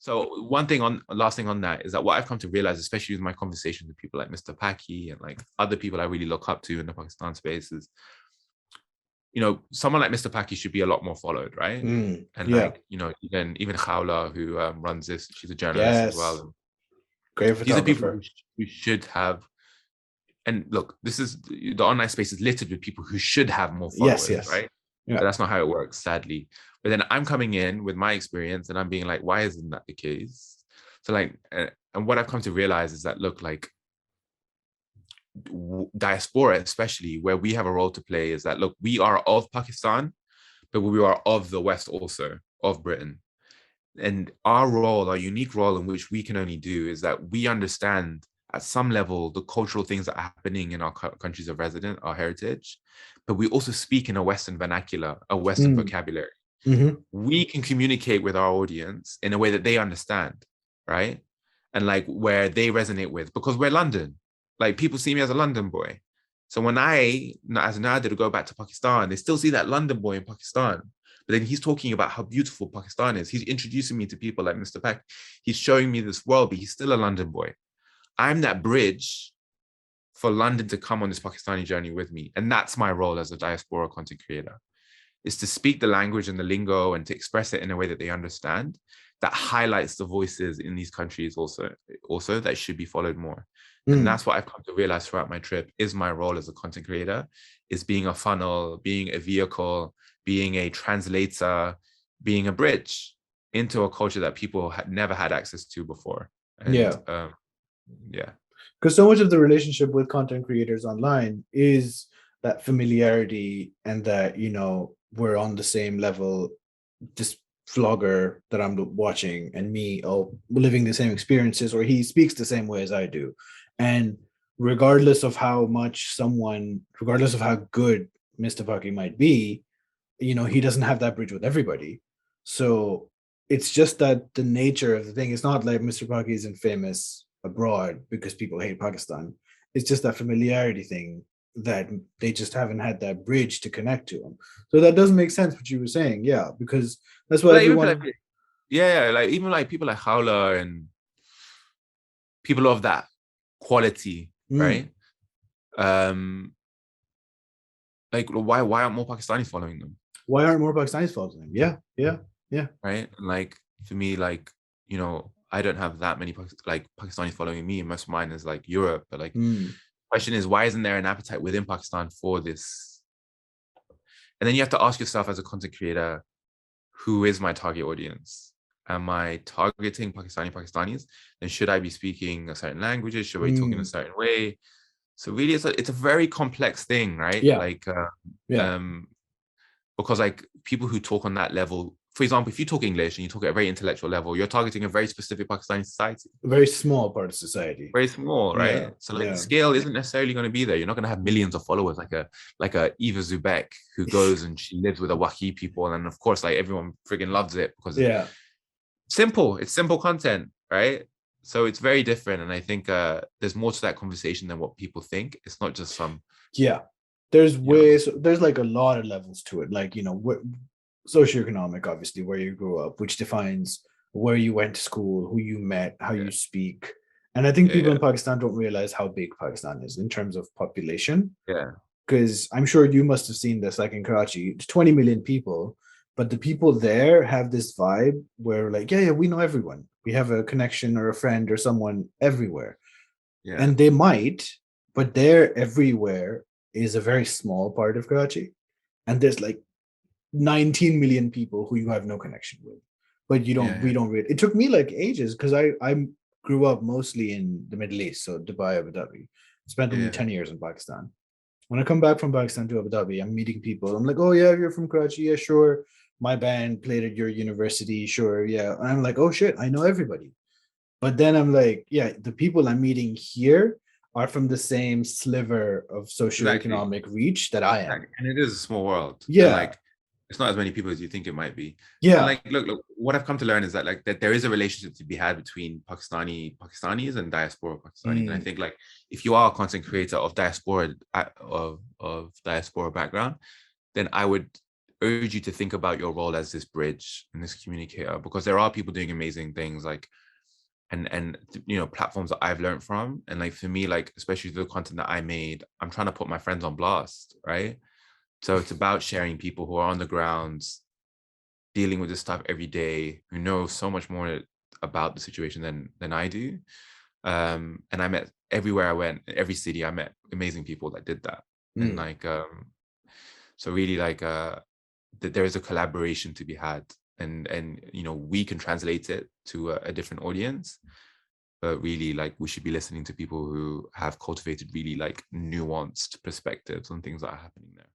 So last thing on that is that what I've come to realize, especially with my conversations with people like Mr. Paki and like other people I really look up to in the Pakistan space is, someone like Mr. Paki should be a lot more followed, right? And Yeah. like, even Khawla, who runs this, she's a journalist as Yes. well. Great These are people photographer. who should have, and look, this is the online space is littered with people who should have more Yes, followers, yes. right? Yeah. But that's not how it works, sadly. But then I'm coming in with my experience and I'm being like, why isn't that the case? So like, and what I've come to realize is that, look, like diaspora, especially where we have a role to play, is that, look, we are of Pakistan, but we are of the West also, of Britain. And our role, our unique role in which we can only do is that we understand at some level the cultural things that are happening in our countries of residence, our heritage, but we also speak in a Western vernacular, a Western vocabulary. Mm-hmm. We can communicate with our audience in a way that they understand, right? And like where they resonate with, because we're London. Like people see me as a London boy. So when I, as Nadir, go back to Pakistan, they still see that London boy in Pakistan. But then he's talking about how beautiful Pakistan is. He's introducing me to people like Mr. Peck. He's showing me this world, but he's still a London boy. I'm that bridge for London to come on this Pakistani journey with me. And that's my role as a diaspora content creator, is to speak the language and the lingo and to express it in a way that they understand, that highlights the voices in these countries also that should be followed more. And that's what I've come to realize throughout my trip is my role as a content creator, is being a funnel, being a vehicle, being a translator, being a bridge into a culture that people had never had access to before. And yeah. Because so much of the relationship with content creators online is that familiarity and that, we're on the same level. This vlogger that I'm watching and me, living the same experiences, or he speaks the same way as I do. And regardless of how good Mr. Paki might be, he doesn't have that bridge with everybody. So it's just that the nature of the thing, it's not like Mr. Paki isn't famous abroad because people hate Pakistan. It's just that familiarity thing that they just haven't had that bridge to connect to him. So that doesn't make sense what you were saying, yeah, because that's what Like, everyone. like even like people like Howler and people of that quality, right? Like why aren't more Pakistanis following them? Why aren't more Pakistanis following them? Yeah. Right. And like for me, like, I don't have that many Pakistanis following me. Most of mine is like Europe. But like question is, why isn't there an appetite within Pakistan for this? And then you have to ask yourself as a content creator, who is my target audience? Am I targeting Pakistanis? Then should I be speaking a certain languages? Should I be talking a certain way? So really, it's a very complex thing, right? Yeah. Like, because like people who talk on that level, for example, if you talk English and you talk at a very intellectual level, you're targeting a very specific Pakistani society. A very small part of society. Very small, right? So like the scale isn't necessarily going to be there. You're not going to have millions of followers like a Eva Zubek who goes and she lives with the Waki people, and of course like everyone friggin' loves it because it's simple content, right? So it's very different, and I think there's more to that conversation than what people think. It's not just some there's ways, there's like a lot of levels to it, like socioeconomic, obviously, where you grew up, which defines where you went to school, who you met, how you speak. And I think people in Pakistan don't realize how big Pakistan is in terms of population. Because I'm sure you must have seen this, like in Karachi, it's 20 million people, but the people there have this vibe where like, we know everyone. We have a connection or a friend or someone everywhere. And they might, but they're everywhere is a very small part of Karachi. And there's like 19 million people who you have no connection with. But we don't really. It took me like ages because I grew up mostly in the Middle East, so Dubai, Abu Dhabi. Spent only 10 years in Pakistan. When I come back from Pakistan to Abu Dhabi, I'm meeting people. I'm like, oh yeah, you're from Karachi, yeah, sure. My band played at your university, sure, yeah. And I'm like, oh shit, I know everybody. But then I'm like, the people I'm meeting here are from the same sliver of socioeconomic reach that I am. And it is a small world. Yeah. And like it's not as many people as you think it might be. Yeah. And like, look, what I've come to learn is that like that there is a relationship to be had between Pakistanis and diaspora Pakistanis. And I think like if you are a content creator of diaspora of diaspora background, then I would urge you to think about your role as this bridge and this communicator, because there are people doing amazing things, like, and you know, platforms that I've learned from. And like for me, like especially the content that I made, I'm trying to put my friends on blast, right? So it's about sharing people who are on the ground dealing with this stuff every day, who know so much more about the situation than I do. And I met, everywhere I went, every city, I met amazing people that did that. And like so really like that there is a collaboration to be had, and you know, we can translate it to a different audience, but really like we should be listening to people who have cultivated really like nuanced perspectives on things that are happening there.